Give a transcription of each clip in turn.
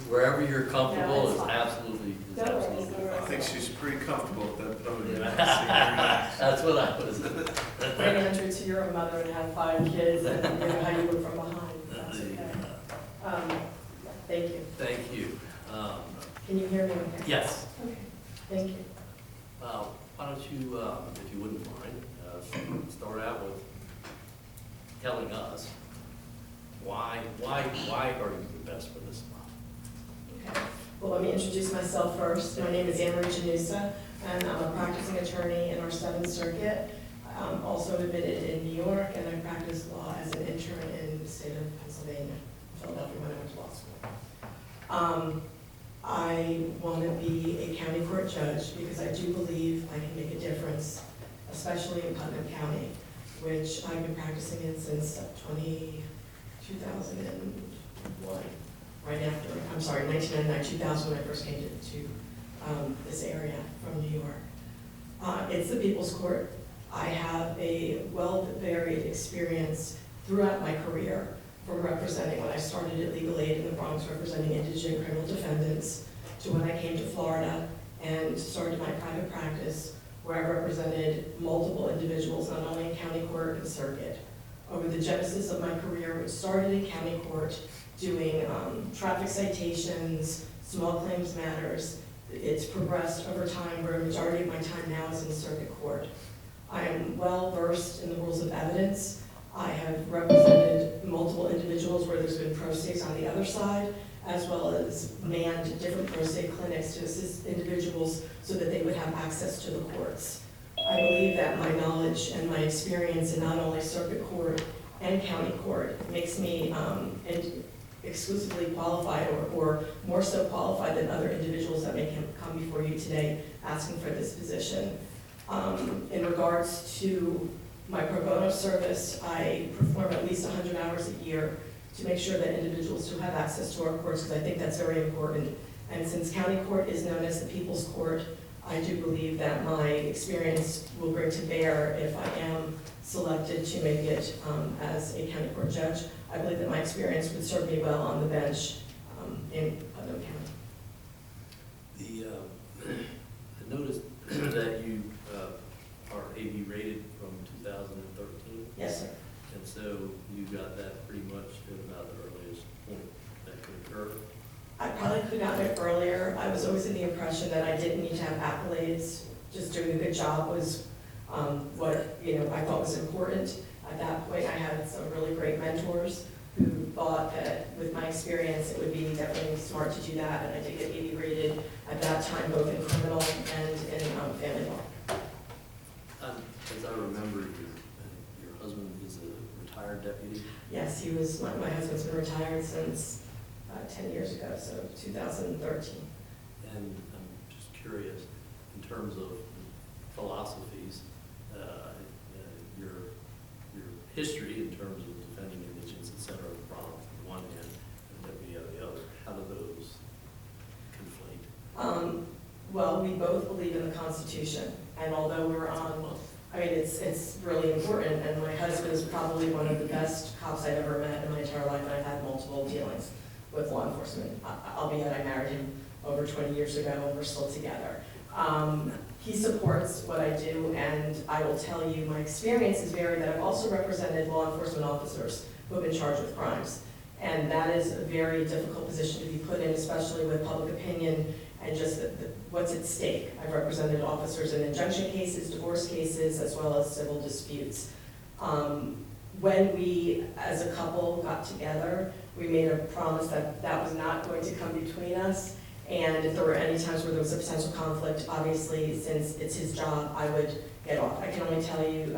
wherever you're comfortable No, is it's fine. absolutely No worries, fine. no worries. I think she's pretty comfortable at that podium. That's what I was. Great answer to your mother and have 5 kids and you know how you work from behind. That's okay. Thank you. Thank you. Can you hear me okay? Yes. Okay, thank you. Why don't you, if you wouldn't mind, start out with telling us why are you the best for this spot? Okay. Well, let me introduce myself first. My name is Gennusa, and I'm a practicing attorney in our 7th Circuit. I'm also admitted in New York, and I practiced law as an intern in the state of Pennsylvania, Philadelphia, when I went to law school. I want to be a county court judge because I do believe I can make a difference, especially in Putnam County, which I've been practicing in since 2001. Right after, 1999, 2000, when I first came to this area from New York. It's the People's Court. I have a well-varied experience throughout my career, from representing when I started at Legal Aid in the Bronx, representing indigent criminal defendants, to when I came to Florida and started my private practice, where I represented multiple individuals, not only in county court and circuit. Over the genesis of my career, which started in county court, doing traffic citations, small claims matters. It's progressed over time, where a majority of my time now is in circuit court. I am well versed in the rules of evidence. I have represented multiple individuals where there's been pro se's on the other side, as well as manned different pro se clinics to assist individuals so that they would have access to the courts. I believe that my knowledge and my experience in not only circuit court and county court makes me exclusively qualified or more so qualified than other individuals that may come before you today asking for this position. In regards to my pro bono service, I perform at least 100 hours a year to make sure that individuals do have access to our courts, because I think that's very important. And since county court is known as the People's Court, I do believe that my experience will bring to bear if I am selected to make it as a county court judge. I believe that my experience would serve me well on the bench in Putnam County. I noticed that you are AB rated from 2013. Yes, sir. And so you got that pretty much at about the earliest point that could occur. I probably could have gotten it earlier. I was always in the impression that I didn't need to have accolades. Just doing a good job was what I thought was important. At that point, I had some really great mentors who thought that with my experience, it would be definitely smart to do that, and I did get 80 rated at that time, both in criminal and in family law. As I remember, your husband is a retired deputy? Yes, he was. My husband's been retired since 10 years ago, so 2013. And I'm just curious, in terms of philosophies, your history in terms of defending indigents, et cetera, from one hand and deputy on the other, how do those conflate? Well, we both believe in the Constitution, and although we're on, it's really important, and my husband is probably one of the best cops I've ever met in my entire life, and I've had multiple dealings with law enforcement, albeit I married him over 20 years ago, and we're still together. He supports what I do, and I will tell you my experience is varied, that I've also represented law enforcement officers who have been charged with crimes. And that is a very difficult position to be put in, especially with public opinion and just what's at stake. I've represented officers in injunction cases, divorce cases, as well as civil disputes. When we, as a couple, got together, we made a promise that that was not going to come between us. And if there were any times where there was a potential conflict, obviously, since it's his job, I would get off. I can only tell you,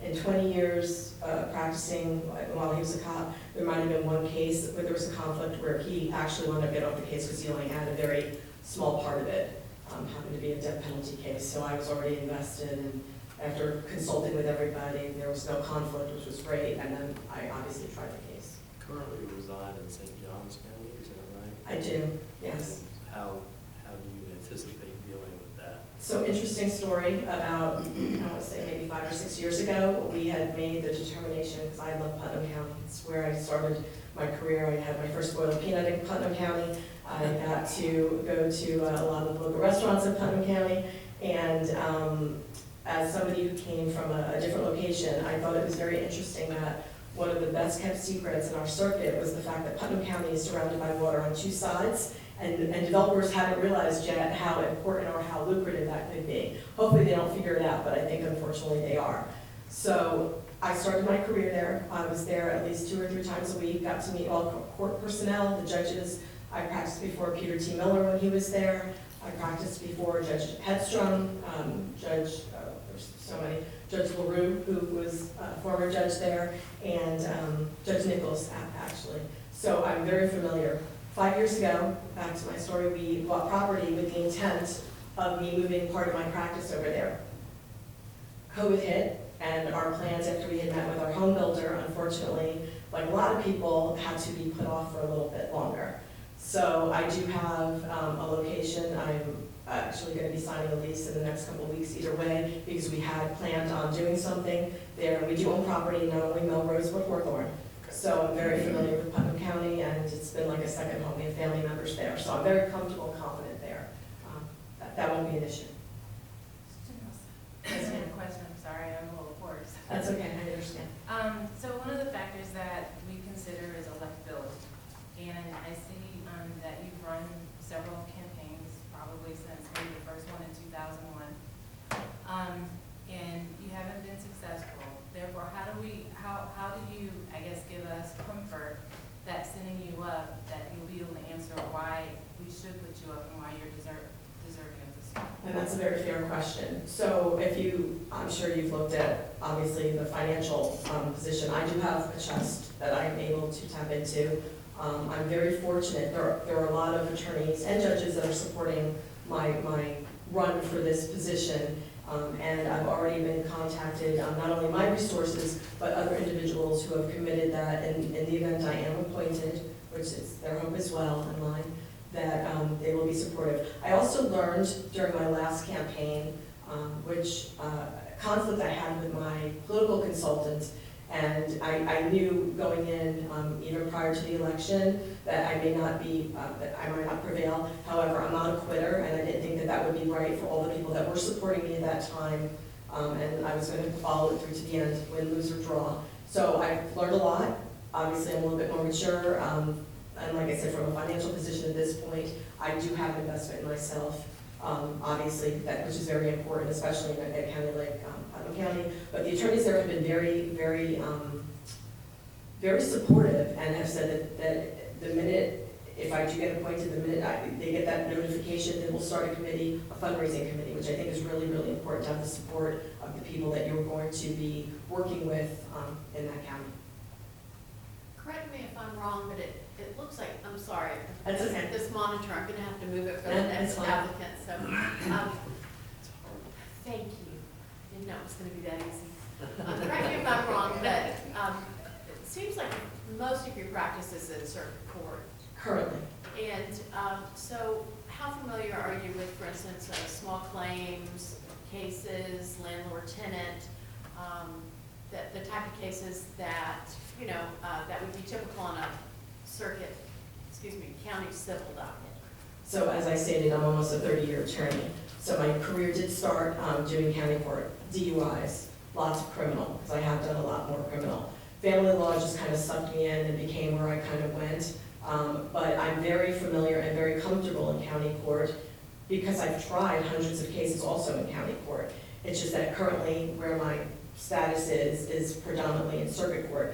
in 20 years practicing while he was a cop, there might have been one case where there was a conflict where he actually wanted to get off the case because he only had a very small part of it. Happened to be a death penalty case, so I was already invested, and after consulting with everybody, there was no conflict, which was great, and then I obviously tried the case. Currently reside in St. Johns County, is that right? I do, yes. And how do you anticipate dealing with that? So interesting story about, I want to say maybe 5 or 6 years ago, we had made the determination, because I love Putnam County, it's where I started my career. I had my first boiled peanut in Putnam County. I got to go to a lot of the local restaurants in Putnam County, and as somebody who came from a different location, I thought it was very interesting that one of the best kept secrets in our circuit was the fact that Putnam County is surrounded by water on 2 sides, and developers haven't realized yet how important or how lucrative that could be. Hopefully they don't figure it out, but I think unfortunately they are. So I started my career there. I was there at least 2 or 3 times a week, got to meet all court personnel, the judges. I practiced before Peter T. Miller when he was there. I practiced before Judge Hedstrom, there's so many, Judge LaRue, who was a former judge there, and Judge Nichols, actually. So I'm very familiar. 5 years ago, back to my story, we bought property with the intent of me moving part of my practice over there. COVID hit, and our plans after we had met with our home builder, unfortunately, like a lot of people, had to be put off for a little bit longer. So I do have a location. I'm actually going to be signing a lease in the next couple of weeks either way, because we had planned on doing something there. We do own property, not only Melrose, but Hawthorne. So I'm very familiar with Putnam County, and it's been like a second home. We have family members there, so I'm very comfortable and confident there. That won't be an issue. I have a question, I'm sorry, I'm a little hoarse. That's okay, I understand. So one of the factors that we consider is electability. And I see that you've run several campaigns, probably since maybe the first one in 2001. And you haven't been successful. Therefore, how do you, I guess, give us comfort that sending you up, that you'll be able to answer why we should put you up and why you're deserving of this? And that's a very fair question. So I'm sure you've looked at, obviously, the financial position. I do have a trust that I'm able to tap into. I'm very fortunate. There are a lot of attorneys and judges that are supporting my run for this position. And I've already been contacted, not only my resources, but other individuals who have committed that in the event I am appointed, which is their hope as well and mine, that they will be supportive. I also learned during my last campaign, which conflict I had with my political consultant, and I knew going in, even prior to the election, that I may not be, that I might not prevail. However, I'm not a quitter, and I didn't think that that would be right for all the people that were supporting me at that time. And I was going to follow it through to the end, win, lose, or draw. So I've learned a lot. Obviously, I'm a little bit more mature. And like I said, from a financial position at this point, I do have investment in myself. Obviously, which is very important, especially in a county like Putnam County. But the attorneys there have been very, very, very supportive, and have said that the minute, if I do get appointed, the minute they get that notification, then we'll start a committee, a fundraising committee, which I think is really, really important to have the support of the people that you're going to be working with in that county. Correct me if I'm wrong, but it looks like, I'm sorry. That's okay. This monitor, I'm gonna have to move it for the That's next fine. applicant, so, thank you. Didn't know it was gonna be that easy. Correct me if I'm wrong, but, it seems like most of your practice is in circuit court. Currently. And, so how familiar are you with, for instance, small claims cases, landlord-tenant, the type of cases that, that would be typical on a county civil docket? So as I stated, I'm almost a 30-year attorney. So my career did start doing county court, DUIs, lots of criminal, because I have done a lot more criminal. Family law just kind of sucked me in and became where I kind of went. But I'm very familiar and very comfortable in county court because I've tried hundreds of cases also in county court. It's just that currently where my status is predominantly in circuit court.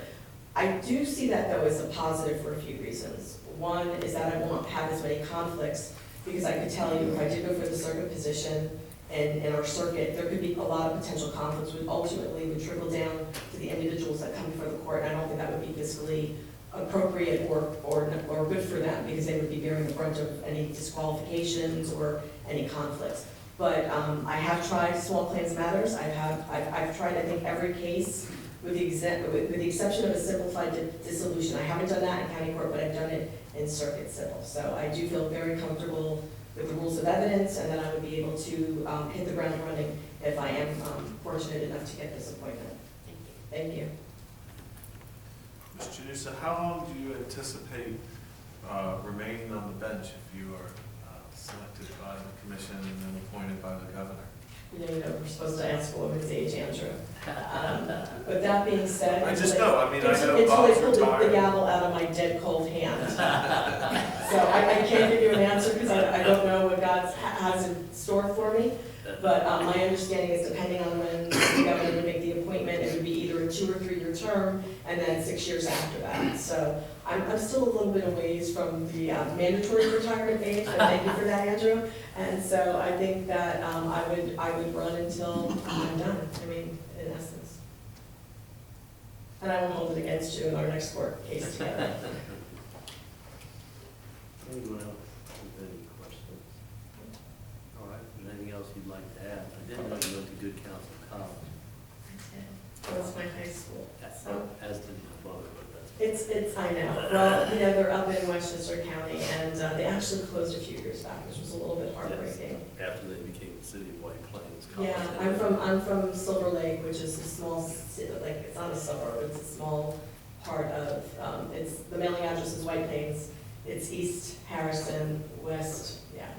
I do see that though as a positive for a few reasons. One is that I won't have as many conflicts, because I could tell you if I did go for the circuit position in our circuit, there could be a lot of potential conflicts which ultimately would trickle down to the individuals that come before the court. And I don't think that would be fiscally appropriate or good for them, because they would be bearing the brunt of any disqualifications or any conflicts. But I have tried small claims matters. I've tried, I think, every case with the exception of a simplified dissolution. I haven't done that in county court, but I've done it in circuit civil. So I do feel very comfortable with the rules of evidence, and then I would be able to hit the ground running if I am fortunate enough to get this appointment. Thank you. Thank you. Ms. Gennusa, how long do you anticipate remaining on the bench if you are selected by the commission and then appointed by the governor? You know, we're supposed to ask a woman's age, Andrew. But that being said, I until just they- know, I mean, I know until Bob's they pull the retired. gavel out of my dead cold hand. So I can't give you an answer because I don't know what God has in store for me. But my understanding is depending on when the governor would make the appointment, it would be either a 2 or 3 year term and then 6 years after that. So I'm still a little bit a ways from the mandatory retirement age, and thank you for that, Andrew. And so I think that I would run until I'm done, I mean, in essence. And I won't hold it against you in our next court case together. Anyone else with any questions? All right, is there anything else you'd like to add? I didn't know you went to Good Counsel College. That was my high school. So As did my mother, but that's. I know. Well, you know, they're up in Westchester County, and they actually closed a few years back, which was a little bit heartbreaking. After they became the city of White Plains. Yeah, College. I'm from Silver Lake, which is a small, like, it's not a suburb, it's a small part of, the mailing address is White Plains. It's East Harrison, West, yeah,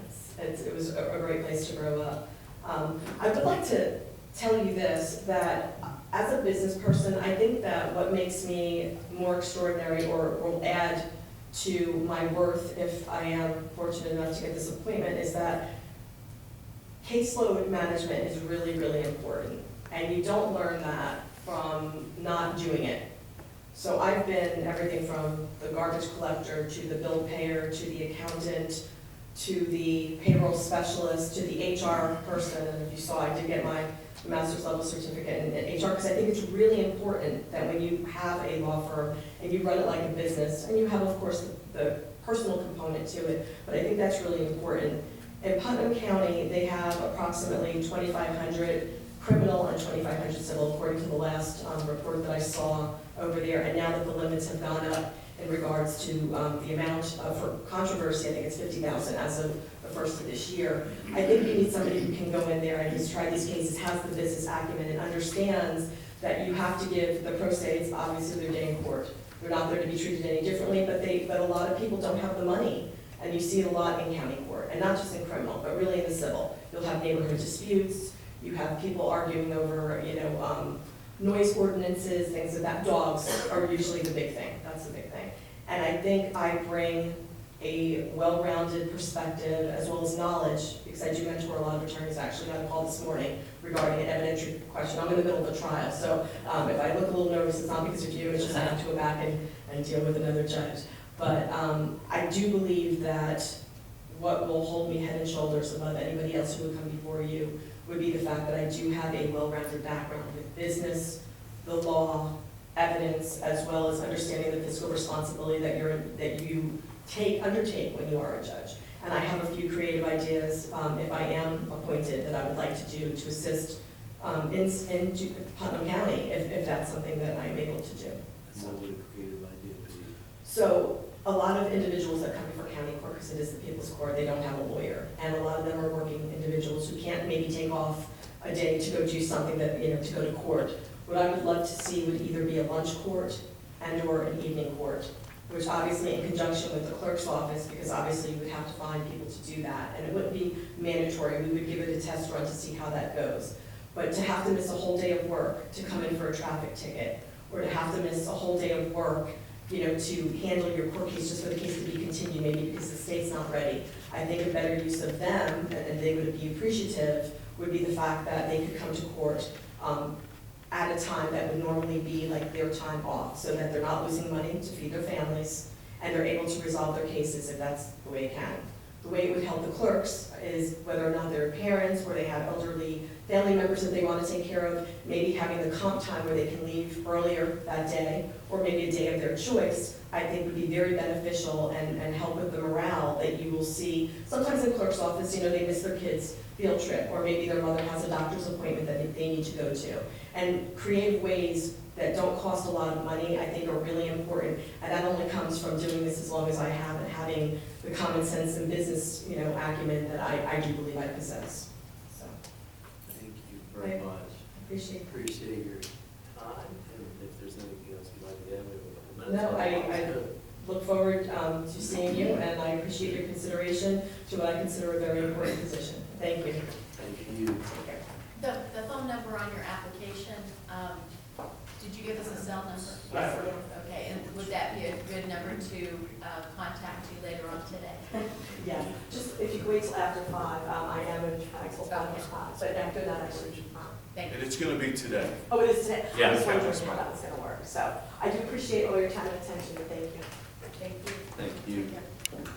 it was a great place to grow up. I would like to tell you this, that as a business person, I think that what makes me more extraordinary or will add to my worth if I am fortunate enough to get this appointment is that caseload management is really, really important. And you don't learn that from not doing it. So I've been everything from the garbage collector to the bill payer to the accountant to the payroll specialist to the HR person. And if you saw, I did get my master's level certificate in HR because I think it's really important that when you have a law firm and you run it like a business, and you have, of course, the personal component to it, but I think that's really important. In Putnam County, they have approximately 2,500 criminal and 2,500 civil, according to the last report that I saw over there. And now that the limits have gone up in regards to the amount for controversy, I think it's 50,000 as of the first of this year. I think you need somebody who can go in there and who's tried these cases, has the business acumen, and understands that you have to give the pro se's, obviously their day in court. They're not there to be treated any differently, but a lot of people don't have the money. And you see it a lot in county court, and not just in criminal, but really in the civil. You'll have neighborhood disputes, you have people arguing over, noise ordinances, things of that. Dogs are usually the big thing, that's the big thing. And I think I bring a well-rounded perspective as well as knowledge, because I do mentor a lot of attorneys. I actually got a call this morning regarding an evidentiary question. I'm in the middle of a trial, so if I look a little nervous, it's not because of you, it's just I have to go back and deal with another judge. But I do believe that what will hold me head and shoulders above anybody else who would come before you would be the fact that I do have a well-rounded background with business, the law, evidence, as well as understanding the fiscal responsibility that you undertake when you are a judge. And I have a few creative ideas, if I am appointed, that I would like to do to assist in Putnam County, if that's something that I'm able to do. And what would a creative idea be? So a lot of individuals that come before county court, because it is the people's court, they don't have a lawyer. And a lot of them are working individuals who can't maybe take off a day to go do something that, to go to court. What I would love to see would either be a lunch court and or an evening court, which obviously in conjunction with the clerk's office, because obviously you would have to find people to do that. And it wouldn't be mandatory, we would give it a test run to see how that goes. But to have to miss a whole day of work to come in for a traffic ticket, or to have to miss a whole day of work to handle your court case just for the case to be continued, maybe because the state's not ready. I think a better use of them, and they would be appreciative, would be the fact that they could come to court at a time that would normally be like their time off, so that they're not losing money to feed their families, and they're able to resolve their cases if that's the way it can. The way it would help the clerks is whether or not they're parents, or they have elderly family members that they want to take care of, maybe having the comp time where they can leave earlier that day, or maybe a day of their choice, I think would be very beneficial and help with the morale that you will see. Sometimes in clerk's office, you know, they miss their kids' field trip, or maybe their mother has a doctor's appointment that they need to go to. And creative ways that don't cost a lot of money, I think are really important. And that only comes from doing this as long as I have and having the common sense and business, you know, acumen that I do believe I possess. So, Thank you very much. appreciate it. Appreciate your time, and if there's anything else you'd like to add, we have a couple minutes. No, I look forward to seeing you, and I appreciate your consideration to what I consider a very important position. Thank you. Thank you. Take care. The phone number on your application, did you give us a cell number? Yes. Okay, and would that be a good number to contact you later on today? Yeah, just if you could wait till after 5, I am in traffic till 5:05, but after that, I should. Thank And you. it's gonna be today. Oh, it is today? Yeah, I was okay, wondering that's how fine. that was gonna work, so I do appreciate all your time and attention, but thank you. Thank you. Thank you. Take care.